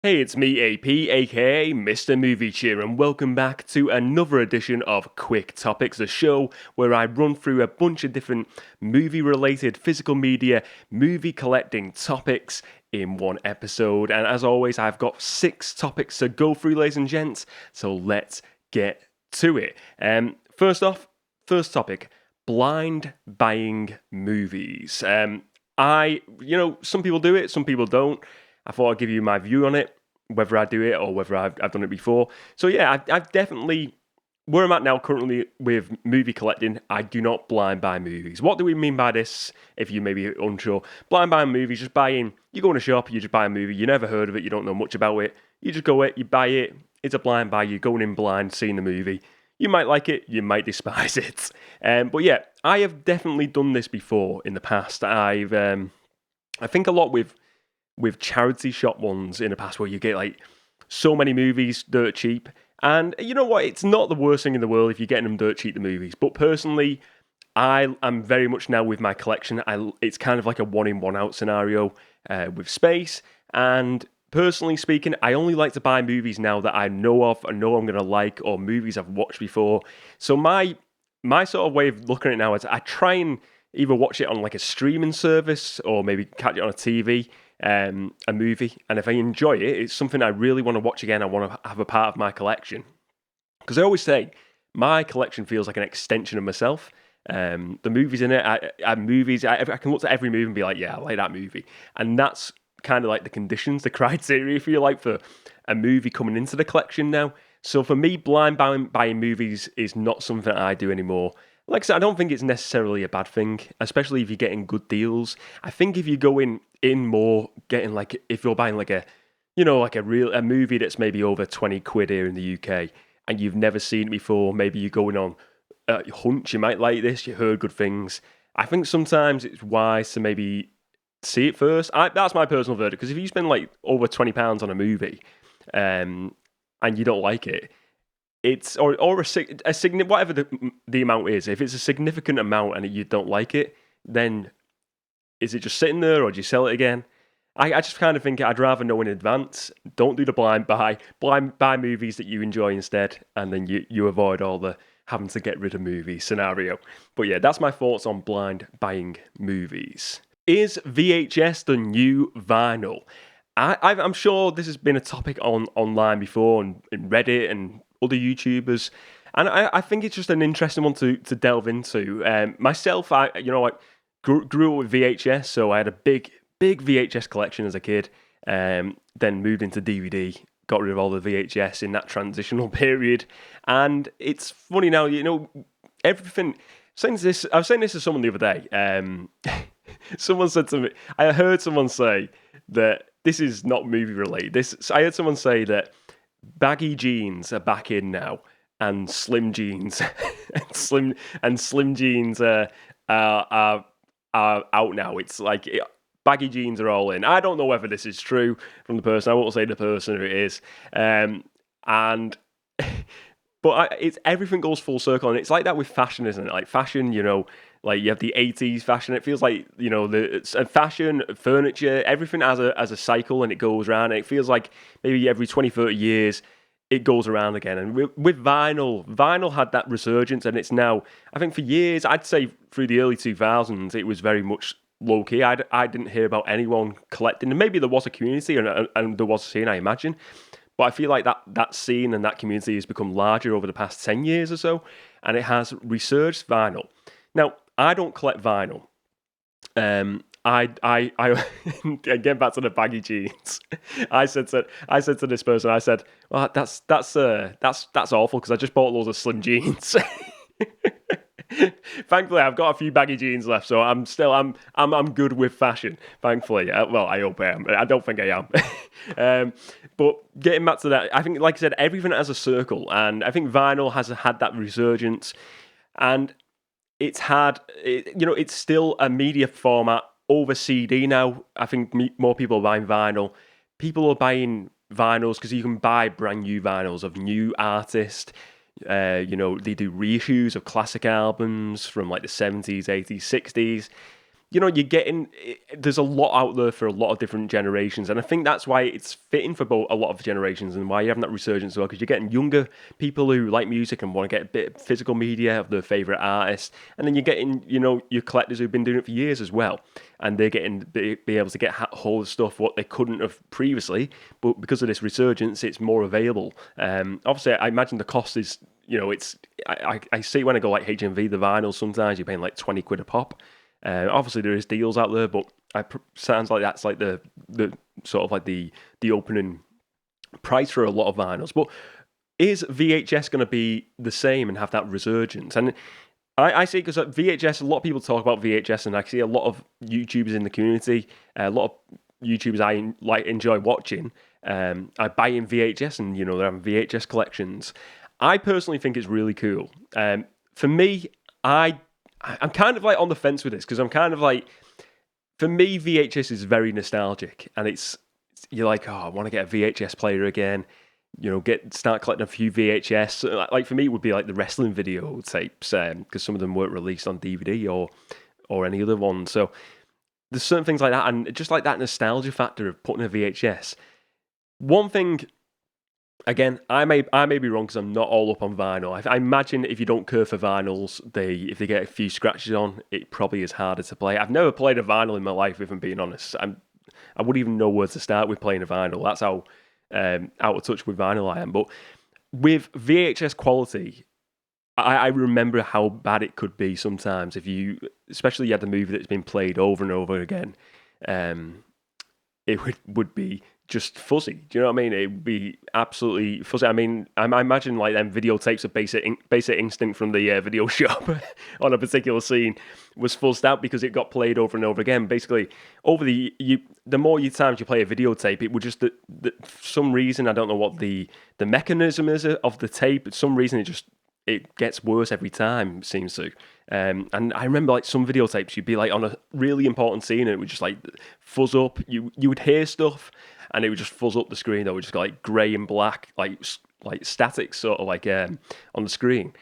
Hey, it's me, AP, aka Mr. Movie Cheer, and welcome back to another edition of Quick Topics, a show where I run through a bunch of different movie-related, physical media, movie collecting topics in one episode. And as always, I've got 6 topics to go through, ladies and gents, so let's get to it. First topic, blind buying movies. Some people do it, some people don't. I thought I'd give you my view on it, whether I do it or whether I've done it before. So yeah, I've definitely, where I'm at now currently with movie collecting, I do not blind buy movies. What do we mean by this, if you may be unsure? Blind buying movies, just buying, you go in a shop, you just buy a movie, you never heard of it, you don't know much about it, you just go it, you buy it, it's a blind buy, you're going in blind, seeing the movie. You might like it, you might despise it. But yeah, I have definitely done this before in the past. I think a lot with charity shop ones in the past where you get like so many movies dirt cheap. And you know what? It's not the worst thing in the world if you're getting them dirt cheap, the movies. But personally, I am very much now with my collection. It's kind of like a one in, one out scenario with space. And personally speaking, I only like to buy movies now that I know of, I know I'm going to like, or movies I've watched before. So my sort of way of looking at it now is I try and either watch it on like a streaming service or maybe catch it on a TV. A movie, and if I enjoy it, it's something I really want to watch again. I want to have a part of my collection, because I always say my collection feels like an extension of myself. The movies in it, I can look at every movie and be like, yeah, I like that movie, and that's kind of like the conditions, the criteria, if you like, for a movie coming into the collection now. So for me, blind buying movies is not something I do anymore. Like I said, I don't think it's necessarily a bad thing, especially if you're getting good deals. I think if you go in more, getting like, if you're buying like a movie that's maybe over 20 quid here in the UK, and you've never seen it before, maybe you're going on a hunch, you might like this, you heard good things. I think sometimes it's wise to maybe see it first. That's my personal verdict, because if you spend like over £20 on a movie, and you don't like it, it's or a whatever the amount is. If it's a significant amount and you don't like it, then is it just sitting there, or do you sell it again? I just kind of think I'd rather know in advance. Don't do the blind buy movies that you enjoy instead, and then you avoid all the having to get rid of movies scenario. But yeah, that's my thoughts on blind buying movies. Is VHS the new vinyl? I'm sure this has been a topic online before, and in Reddit and other YouTubers, and I think it's just an interesting one to delve into. Myself, I grew up with VHS, so I had a big VHS collection as a kid. Then moved into DVD, got rid of all the VHS in that transitional period, and it's funny now. Everything. I was saying this to someone the other day. Someone said to me, I heard someone say that this is not movie related. I heard someone say that baggy jeans are back in now, and slim jeans and slim jeans are out now. It's like baggy jeans are all in. I don't know whether this is true from the person. I won't say the person who it is. But it's everything goes full circle, and it's like that with fashion, isn't it? Like fashion, like you have the 80s fashion. It feels like fashion, furniture, everything has a cycle, and it goes around. And it feels like maybe every 20, 30 years it goes around again. And with vinyl had that resurgence, and it's now, I think for years, I'd say through the early 2000s, it was very much low key. I didn't hear about anyone collecting, and maybe there was a community and there was a scene, I imagine. But I feel like that scene and that community has become larger over the past 10 years or so, and it has resurged vinyl. Now, I don't collect vinyl. I get back to the baggy jeans. I said to this person, I said, well, that's awful, because I just bought loads of slim jeans. Thankfully, I've got a few baggy jeans left, so I'm good with fashion. Thankfully, well, I hope I am. I don't think I am. But getting back to that, I think, like I said, everything has a circle, and I think vinyl has had that resurgence, and it's still a media format over CD now. I think more people are buying vinyl. People are buying vinyls because you can buy brand new vinyls of new artists. They do reissues of classic albums from like the 70s, 80s, 60s. you're getting, there's a lot out there for a lot of different generations. And I think that's why it's fitting for both a lot of generations and why you're having that resurgence as well, because you're getting younger people who like music and want to get a bit of physical media of their favourite artists. And then you're getting, your collectors who've been doing it for years as well. And they're getting, be able to get hold of stuff what they couldn't have previously. But because of this resurgence, it's more available. Obviously, I imagine the cost is, it's, I see when I go like HMV, the vinyl, sometimes you're paying like 20 quid a pop. Obviously, there is deals out there, but sounds like that's like the sort of like the opening price for a lot of vinyls. But is VHS going to be the same and have that resurgence? And I see, because at VHS, a lot of people talk about VHS, and I see a lot of YouTubers in the community, a lot of YouTubers I enjoy watching, are buying VHS, and they're having VHS collections. I personally think it's really cool. For me, I'm kind of like on the fence with this, because I'm kind of like, for me, VHS is very nostalgic, and you're like, oh, I want to get a VHS player again, start collecting a few VHS. Like for me, it would be like the wrestling video tapes, because some of them weren't released on DVD or any other one. So there's certain things like that, and just like that nostalgia factor of putting a VHS. One thing, again, I may be wrong because I'm not all up on vinyl. I imagine if you don't care for vinyls, if they get a few scratches on, it probably is harder to play. I've never played a vinyl in my life, if I'm being honest. I wouldn't even know where to start with playing a vinyl. That's how out of touch with vinyl I am. But with VHS quality, I remember how bad it could be sometimes especially you had the movie that's been played over and over again. It would be just fuzzy. Do you know what I mean? It would be absolutely fuzzy. I mean, I imagine like them videotapes of Basic Instinct from the video shop on a particular scene was fuzzed out because it got played over and over again. Basically, over the more times you play a videotape, it would just, for some reason, I don't know what the mechanism is of the tape, but some reason it gets worse every time, it seems to. And I remember like some videotapes, you'd be like on a really important scene and it would just like fuzz up. You would hear stuff and it would just fuzz up the screen. That would just go like grey and black, like static sort of like on the screen.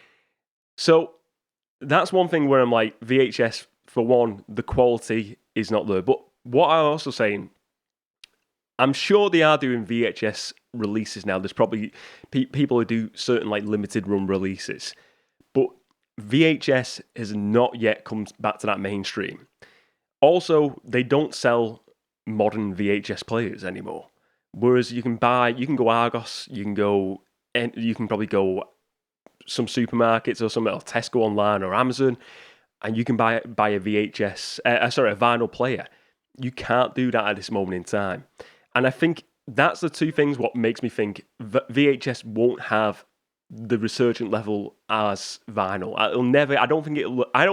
So that's one thing where I'm like, VHS, for one, the quality is not there. But what I'm also saying, I'm sure they are doing VHS releases now. There's probably people who do certain like limited run releases. But VHS has not yet come back to that mainstream. Also, they don't sell modern VHS players anymore. Whereas you can go Argos, you can probably go some supermarkets or something, or Tesco online or Amazon, and you can buy a VHS, a vinyl player. You can't do that at this moment in time. And I think that's the two things what makes me think VHS won't have the resurgent level as vinyl. I don't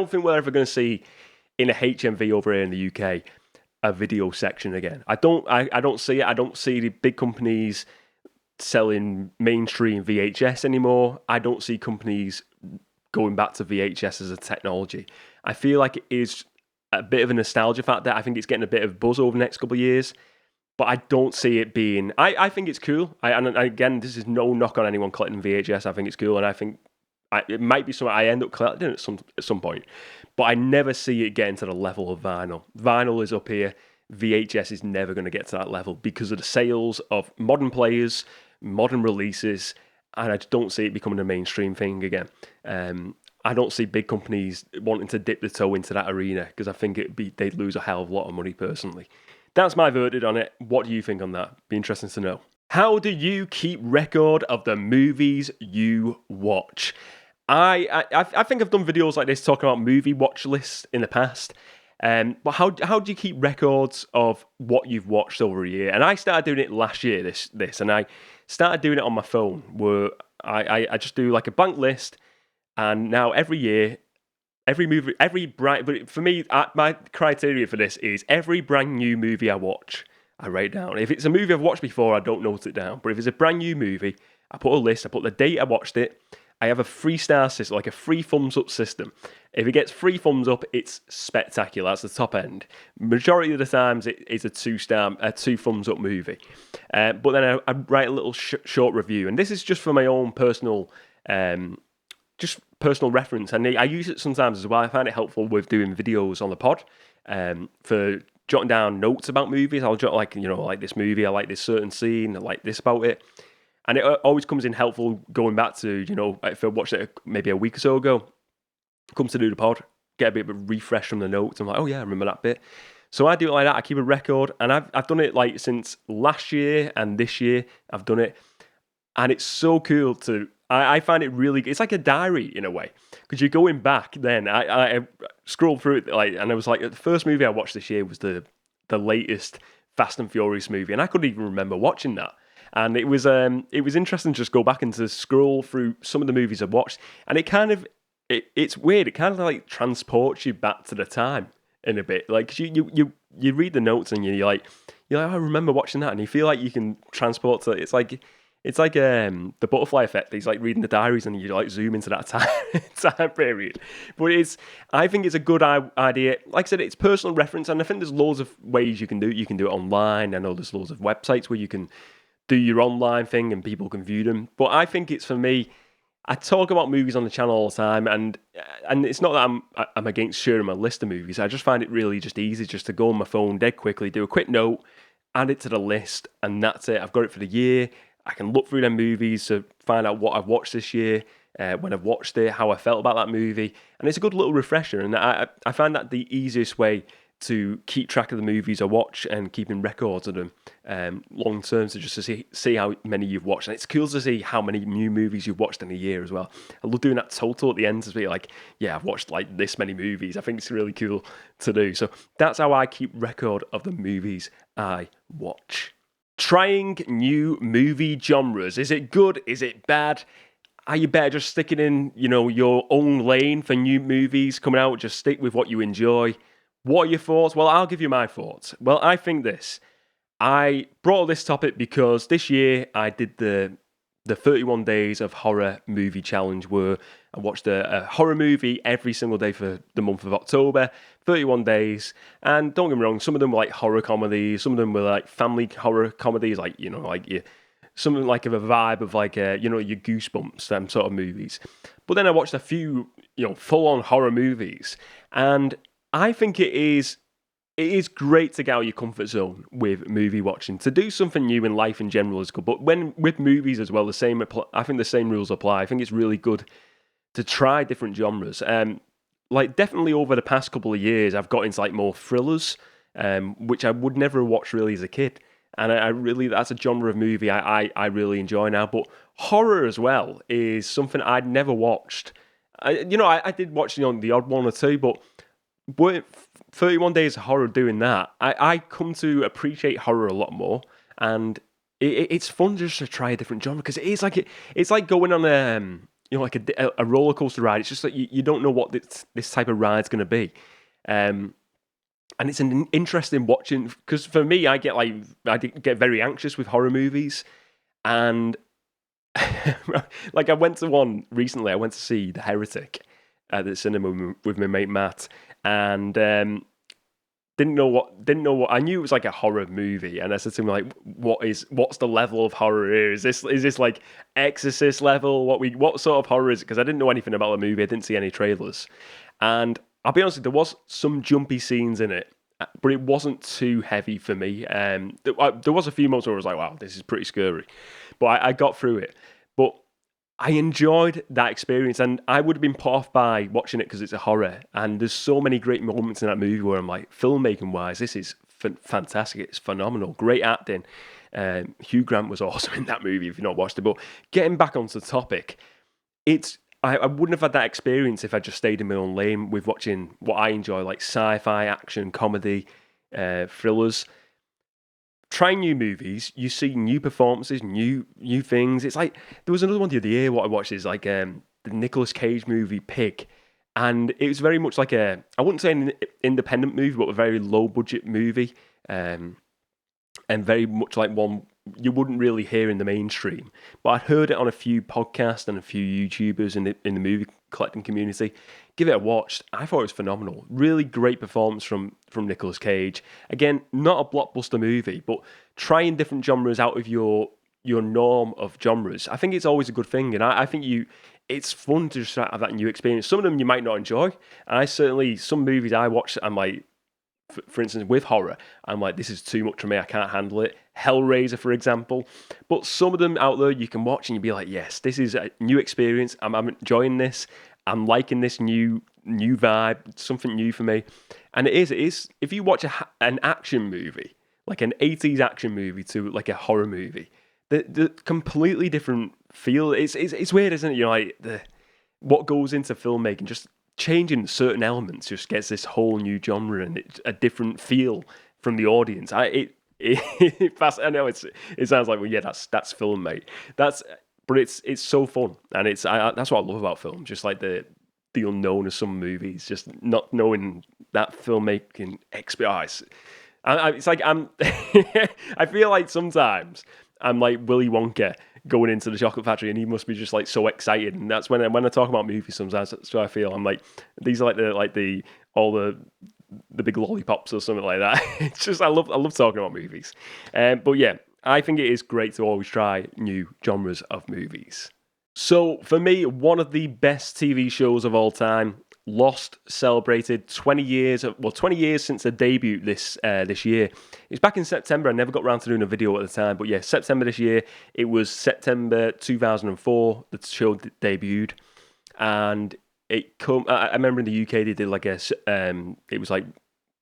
think we're ever going to see in a HMV over here in the UK a video section again. I don't see it. I don't see the big companies selling mainstream VHS anymore. I don't see companies going back to VHS as a technology. I feel like it is a bit of a nostalgia factor. I think it's getting a bit of buzz over the next couple of years. But I don't see it being... I think it's cool. And again, this is no knock on anyone collecting VHS. I think it's cool, and I think it might be something I end up collecting at some point. But I never see it getting to the level of vinyl. Vinyl is up here. VHS is never going to get to that level because of the sales of modern players, modern releases, and I just don't see it becoming a mainstream thing again. I don't see big companies wanting to dip the toe into that arena because I think they'd lose a hell of a lot of money personally. That's my verdict on it. What do you think on that? Be interesting to know. How do you keep record of the movies you watch? I think I've done videos like this talking about movie watch lists in the past. But how do you keep records of what you've watched over a year? And I started doing it last year, this, and I started doing it on my phone where I just do like a blank list, and now every year, but for me, my criteria for this is every brand new movie I watch, I write down. If it's a movie I've watched before, I don't note it down. But if it's a brand new movie, I put a list, I put the date I watched it. I have a 3-star system, like a 3 thumbs up system. If it gets 3 thumbs up, it's spectacular. That's the top end. Majority of the times, it's a 2 thumbs up movie. But then I write a little short review, and this is just for my own personal reference, and I use it sometimes as well. I find it helpful with doing videos on the pod, for jotting down notes about movies. I'll jot like, I like this movie, I like this certain scene, I like this about it. And it always comes in helpful going back to, if I watched it maybe a week or so ago, comes to do the pod, get a bit of a refresh from the notes. I'm like, oh yeah, I remember that bit. So I do it like that. I keep a record, and I've done it like since last year and this year. I've done it, and it's so cool to. I find it really. It's like a diary in a way, because you're going back. Then I scrolled through it and I was like, the first movie I watched this year was the latest Fast and Furious movie, and I couldn't even remember watching that. And it was interesting to just go back and to scroll through some of the movies I've watched, and it kind of it's weird. It kind of like transports you back to the time in a bit. Like, 'cause you read the notes and you're like, oh, I remember watching that, and you feel like you can transport to. It's like the butterfly effect. He's like reading the diaries, and you like zoom into that time period. But I think it's a good idea. Like I said, it's personal reference, and I think there's loads of ways you can do it. You can do it online. I know there's loads of websites where you can do your online thing and people can view them. But I think it's, for me, I talk about movies on the channel all the time, and it's not that I'm against sharing my list of movies. I just find it really just easy just to go on my phone dead quickly, do a quick note, add it to the list, and that's it. I've got it for the year. I can look through them movies to find out what I've watched this year, when I've watched it, how I felt about that movie, and it's a good little refresher. And I find that the easiest way to keep track of the movies I watch and keeping records of them long term, so just to see how many you've watched. And it's cool to see how many new movies you've watched in a year as well. I love doing that total at the end to be like, yeah, I've watched like this many movies. I think it's really cool to do. So that's how I keep record of the movies I watch. Trying new movie genres. Is it good? Is it bad? Are you better just sticking in, your own lane for new movies coming out? Just stick with what you enjoy. What are your thoughts? Well, I'll give you my thoughts. Well, I think this. I brought this topic because this year I did the 31 Days of Horror Movie Challenge, where I watched a horror movie every single day for the month of October, 31 days. And don't get me wrong, some of them were like horror comedies, some of them were like family horror comedies, like, something like of a vibe of like, your Goosebumps, them sort of movies. But then I watched a few, full-on horror movies, and I think it is great to get out of your comfort zone with movie watching. To do something new in life in general is good, but with movies as well, I think the same rules apply. I think it's really good to try different genres. Like, definitely over the past couple of years, I've got into like more thrillers, which I would never have watched really as a kid. And that's a genre of movie I really enjoy now. But horror as well is something I'd never watched. I did watch the odd one or two, but 31 Days of Horror doing that, I come to appreciate horror a lot more, and it's fun just to try a different genre, because it's like going on like a roller coaster ride. It's just like you don't know what this type of ride's going to be, and it's an interesting watching, because for me, I get very anxious with horror movies, and like I went to one recently. I went to see The Heretic at the cinema with my mate Matt, and didn't know what I knew it was like a horror movie, and I said to him like, what's the level of horror here? Is this like Exorcist level? What sort of horror is it? Because I didn't know anything about the movie. I didn't see any trailers, and I'll be honest, there was some jumpy scenes in it, but it wasn't too heavy for me. There was a few moments where I was like, wow, this is pretty scary, but I got through it. But I enjoyed that experience, and I would have been put off by watching it because it's a horror. And there's so many great moments in that movie where I'm like, filmmaking-wise, this is fantastic. It's phenomenal. Great acting. Hugh Grant was awesome in that movie if you've not watched it. But getting back onto the topic, I wouldn't have had that experience if I just stayed in my own lane with watching what I enjoy, like sci-fi, action, comedy, thrillers. Trying new movies, you see new performances, new things. It's like, there was another one the other year, what I watched is like the Nicolas Cage movie Pig, and it was very much like I wouldn't say an independent movie, but a very low budget movie, and very much like one you wouldn't really hear in the mainstream. But I'd heard it on a few podcasts and a few YouTubers in the movie collecting community. Give it a watch. I thought it was phenomenal. Really great performance from Nicolas Cage. Again, not a blockbuster movie, but trying different genres out of your norm of genres. I think it's always a good thing, and I think it's fun to just have that new experience. Some of them you might not enjoy, and some movies I watch, I'm like, for instance, with horror, I'm like, this is too much for me. I can't handle it. Hellraiser, for example. But some of them out there you can watch and you'll be like, yes, this is a new experience. I'm enjoying this. I'm liking this new vibe, something new for me. And it is. If you watch an action movie, like an 80s action movie to like a horror movie, the completely different feel. It's weird, isn't it? You know, like what goes into filmmaking, just changing certain elements just gets this whole new genre and it's a different feel from the audience. I know it sounds like, well, yeah, that's film, mate. But it's so fun, and that's what I love about film. Just like the unknown of some movies, just not knowing that filmmaking experience. It's like I feel like sometimes I'm like Willy Wonka going into the chocolate factory, and he must be just like so excited. And that's when I talk about movies. Sometimes that's what I feel. I'm like, these are like the all the big lollipops or something like that. It's just I love talking about movies. But yeah, I think it is great to always try new genres of movies. So for me, one of the best TV shows of all time, Lost, celebrated 20 years since the debut this year. It was back in September. I never got around to doing a video at the time, but yeah, September this year. It was September 2004 the show debuted, and I remember in the UK they did like it was like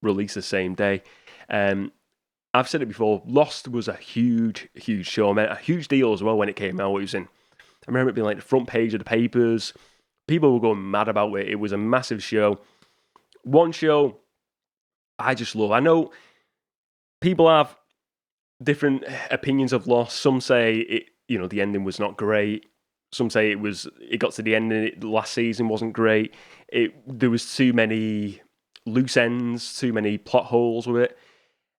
released the same day. I've said it before. Lost was a huge show. I mean, a huge deal as well when it came out. I remember it being like the front page of the papers. People were going mad about it. It was a massive show. One show I just love. I know people have different opinions of Lost. Some say the ending was not great. Some say it got to the end and the last season wasn't great. There was too many loose ends, too many plot holes with it.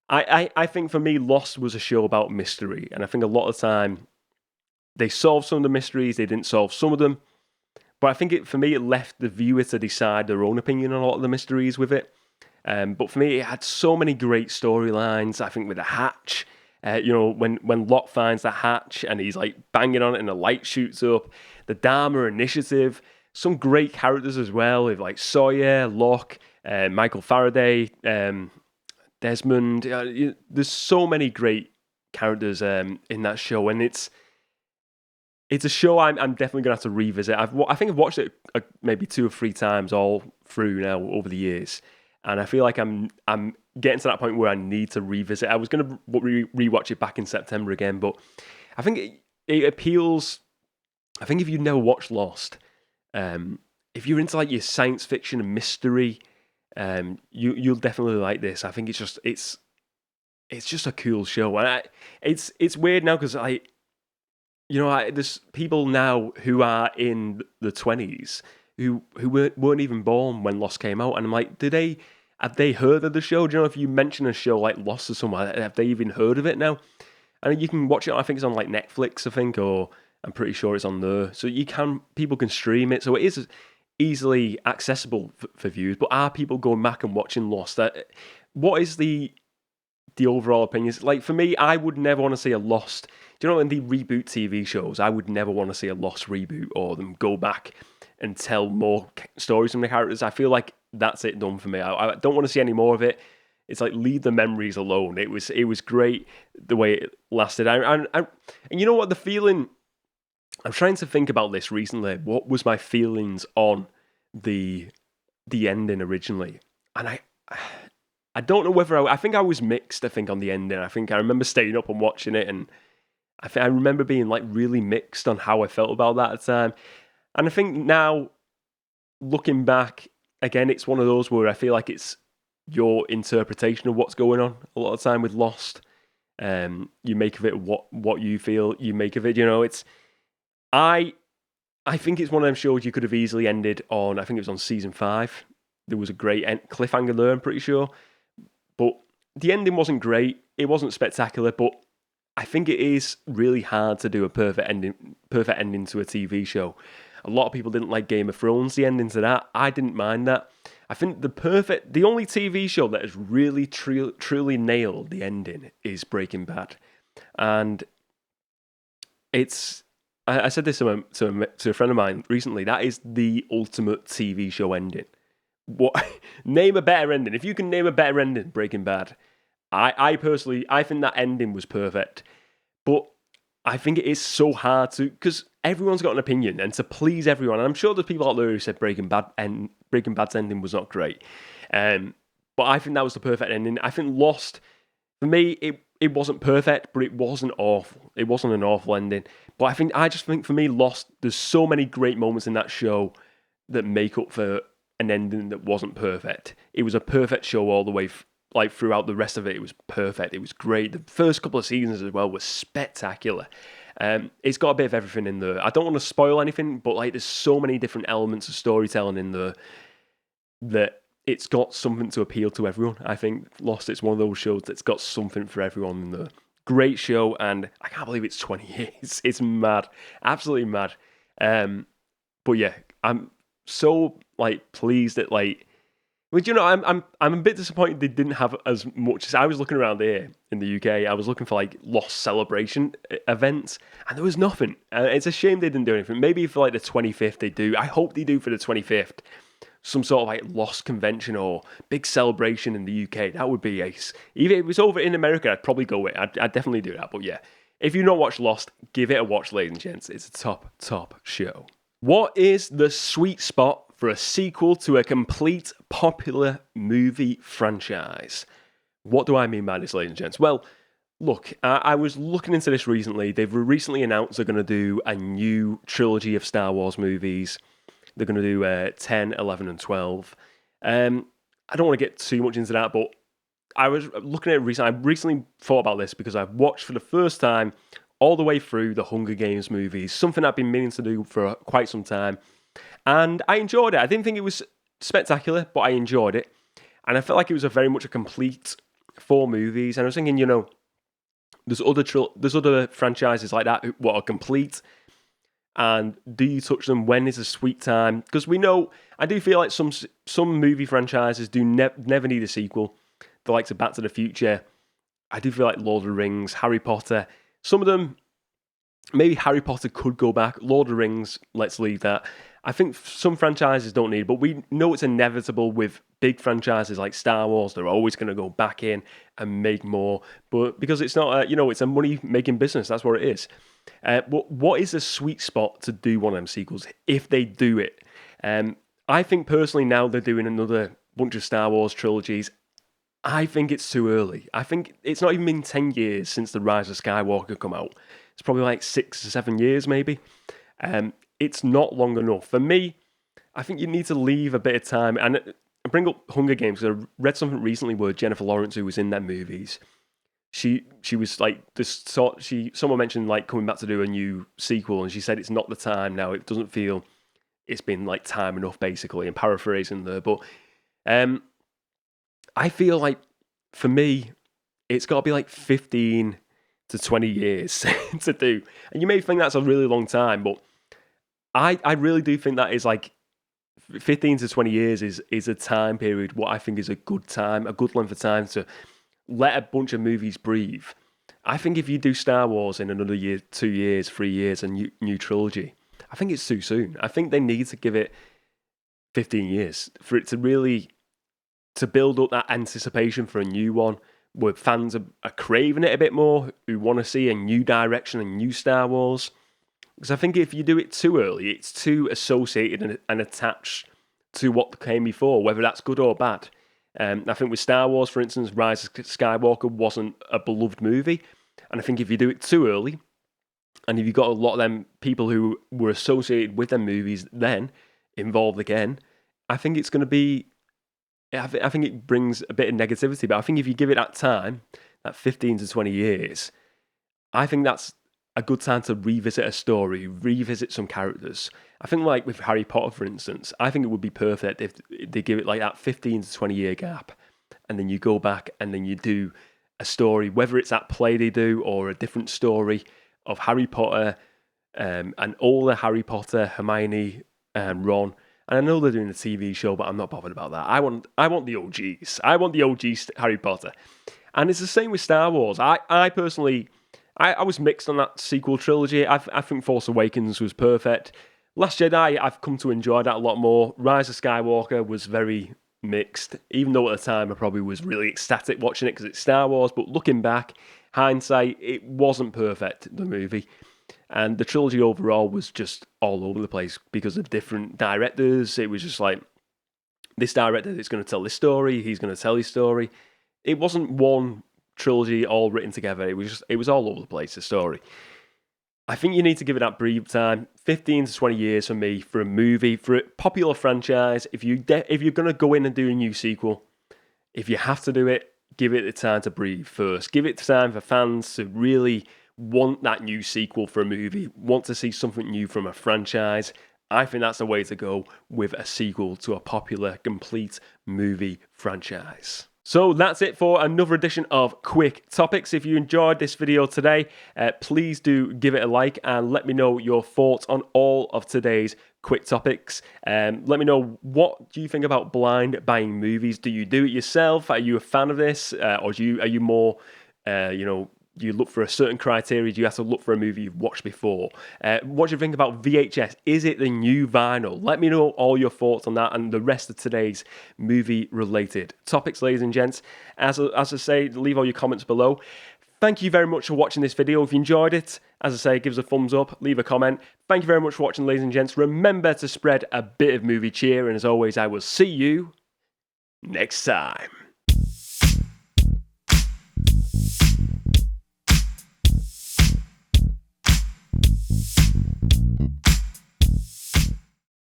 I think for me, Lost was a show about mystery, and I think a lot of the time they solved some of the mysteries, they didn't solve some of them. But I think for me, it left the viewer to decide their own opinion on a lot of the mysteries with it. But for me, it had so many great storylines. I think with the hatch, when Locke finds the hatch and he's like banging on it and the light shoots up, the Dharma Initiative, some great characters as well, with like Sawyer, Locke, Michael Faraday, Desmond. There's so many great characters in that show, and it's a show I'm definitely going to have to revisit. I think I've watched it maybe 2 or 3 times all through now over the years, and I feel like I'm getting to that point where I need to revisit. I was going to rewatch it back in September again, but I think it appeals. I think if you've never watched Lost, if you're into like your science fiction and mystery, you'll definitely like this. I think it's just a cool show, and it's weird now because there's people now who are in the 20s who weren't even born when Lost came out, and I'm like, have they heard of the show? Do you know, if you mention a show like Lost to someone, have they even heard of it now? And you can watch it. I think it's on like Netflix, I think, or I'm pretty sure it's on there. So people can stream it, so it is easily accessible for viewers. But are people going back and watching Lost? What is the overall opinion? Like for me, I would never want to see a Lost. Do you know, in the reboot TV shows, I would never want to see a Lost reboot or them go back and tell more stories from the characters. I feel like that's it done for me. I don't want to see any more of it. It's like, leave the memories alone. It was great the way it lasted. And you know what, the feeling, I'm trying to think about this recently. What was my feelings on the ending originally? And I don't know whether I think I was mixed, I think, on the ending. I think I remember staying up and watching it, and I remember being like really mixed on how I felt about that at the time. And I think now, looking back, again, it's one of those where I feel like it's your interpretation of what's going on a lot of time with Lost. You make of it what you feel you make of it. I think it's one of them shows you could have easily ended on. I think it was on season 5. There was a great cliffhanger there, I'm pretty sure. But the ending wasn't great. It wasn't spectacular, but I think it is really hard to do a perfect ending to a TV show. A lot of people didn't like Game of Thrones, the ending to that. I didn't mind that. I think the only TV show that has really truly nailed the ending is Breaking Bad. And I said this to a friend of mine recently, that is the ultimate TV show ending. what? Name a better ending. If you can name a better ending, Breaking Bad. I personally, I think that ending was perfect. But I think it is so hard to, because everyone's got an opinion, and to please everyone, and I'm sure there's people out there who said Breaking Bad's ending was not great. But I think that was the perfect ending. I think Lost, for me, it wasn't perfect, but it wasn't awful. It wasn't an awful ending. But I just think for me, Lost, there's so many great moments in that show that make up for an ending that wasn't perfect. It was a perfect show all the way, like throughout the rest of it. It was perfect. It was great. The first couple of seasons as well were spectacular. It's got a bit of everything in there. I don't want to spoil anything, but like there's so many different elements of storytelling in there that it's got something to appeal to everyone. I think Lost, it's one of those shows that's got something for everyone in there. Great show, and I can't believe it's 20 years. It's mad. Absolutely mad. But yeah, I'm so like pleased that like, but you know, I'm a bit disappointed they didn't have as much. As I was looking around here in the UK, I was looking for like Lost celebration events, and there was nothing. It's a shame they didn't do anything. Maybe for like the 25th they do. I hope they do for the 25th. Some sort of like Lost convention or big celebration in the UK. That would be ace. Even if it was over in America, I'd probably go with it. I'd definitely do that. But yeah, if you've not watched Lost, give it a watch, ladies and gents. It's a top show. What is the sweet spot for a sequel to a complete popular movie franchise? What do I mean by this, ladies and gents? Well, look, I was looking into this recently. They've recently announced they're going to do a new trilogy of Star Wars movies. They're going to do 10, 11, and 12. I don't want to get too much into that, but I was looking at it recently. I recently thought about this because I've watched for the first time all the way through the Hunger Games movies, something I've been meaning to do for quite some time. And I enjoyed it. I didn't think it was spectacular, but I enjoyed it. And I felt like it was very much a complete 4 movies. And I was thinking, you know, there's other franchises like that what are complete. And do you touch them? When is a sweet time? Because we know, I do feel like some movie franchises do never need a sequel. The likes of Back to the Future. I do feel like Lord of the Rings, Harry Potter. Some of them, maybe Harry Potter could go back. Lord of the Rings, let's leave that. I think some franchises don't need, but we know it's inevitable with big franchises like Star Wars. They're always going to go back in and make more, but because it's not, it's a money-making business. That's what it is. But what is the sweet spot to do one of them sequels if they do it? I think personally now they're doing another bunch of Star Wars trilogies. I think it's too early. I think it's not even been 10 years since The Rise of Skywalker come out. It's probably like 6 or 7 years maybe. It's not long enough. For me, I think you need to leave a bit of time. And I bring up Hunger Games because I read something recently where Jennifer Lawrence, who was in their movies, she was like someone mentioned like coming back to do a new sequel, and she said it's not the time now. It doesn't feel it's been like time enough, basically. I'm paraphrasing there, but I feel like for me, it's got to be like 15 to 20 years to do. And you may think that's a really long time, but I really do think that is like 15 to 20 years is a time period what I think is a good time, a good length of time to let a bunch of movies breathe. I think if you do Star Wars in another year, 2 years, 3 years, a new trilogy, I think it's too soon. I think they need to give it 15 years for it to really, to build up that anticipation for a new one, where fans are craving it a bit more, who want to see a new direction, a new Star Wars. Because I think if you do it too early, it's too associated and attached to what came before, whether that's good or bad. I think with Star Wars, for instance, Rise of Skywalker wasn't a beloved movie. And I think if you do it too early, and if you've got a lot of them people who were associated with them movies then involved again, I think it's going to be, I think it brings a bit of negativity. But I think if you give it that time, that 15 to 20 years, I think that's a good time to revisit a story, revisit some characters. I think like with Harry Potter, for instance, I think it would be perfect if they give it like that 15 to 20 year gap, and then you go back and then you do a story, whether it's that play they do or a different story of Harry Potter and all the Harry Potter, Hermione and Ron. And I know they're doing a TV show, but I'm not bothered about that. I want the OGs. I want the OG Harry Potter. And it's the same with Star Wars. I personally, I was mixed on that sequel trilogy. I think Force Awakens was perfect. Last Jedi, I've come to enjoy that a lot more. Rise of Skywalker was very mixed, even though at the time I probably was really ecstatic watching it because it's Star Wars, but looking back, hindsight, it wasn't perfect, the movie. And the trilogy overall was just all over the place because of different directors. It was just like, this director is going to tell this story, he's going to tell his story. It wasn't one trilogy all written together. It was all over the place, the story. I think you need to give it that breathe time. 15 to 20 years for me, for a movie, for a popular franchise. If you're going to go in and do a new sequel, if you have to do it, give it the time to breathe first. Give it time for fans to really want that new sequel for a movie, want to see something new from a franchise. I think that's the way to go with a sequel to a popular, complete movie franchise. So that's it for another edition of Quick Topics. If you enjoyed this video today, please do give it a like and let me know your thoughts on all of today's Quick Topics. Let me know, what do you think about blind buying movies? Do you do it yourself? Are you a fan of this? Or are you more, do you look for a certain criteria? Do you have to look for a movie you've watched before? What do you think about VHS? Is it the new vinyl? Let me know all your thoughts on that and the rest of today's movie-related topics, ladies and gents. As I say, leave all your comments below. Thank you very much for watching this video. If you enjoyed it, as I say, give us a thumbs up, leave a comment. Thank you very much for watching, ladies and gents. Remember to spread a bit of movie cheer, and as always, I will see you next time.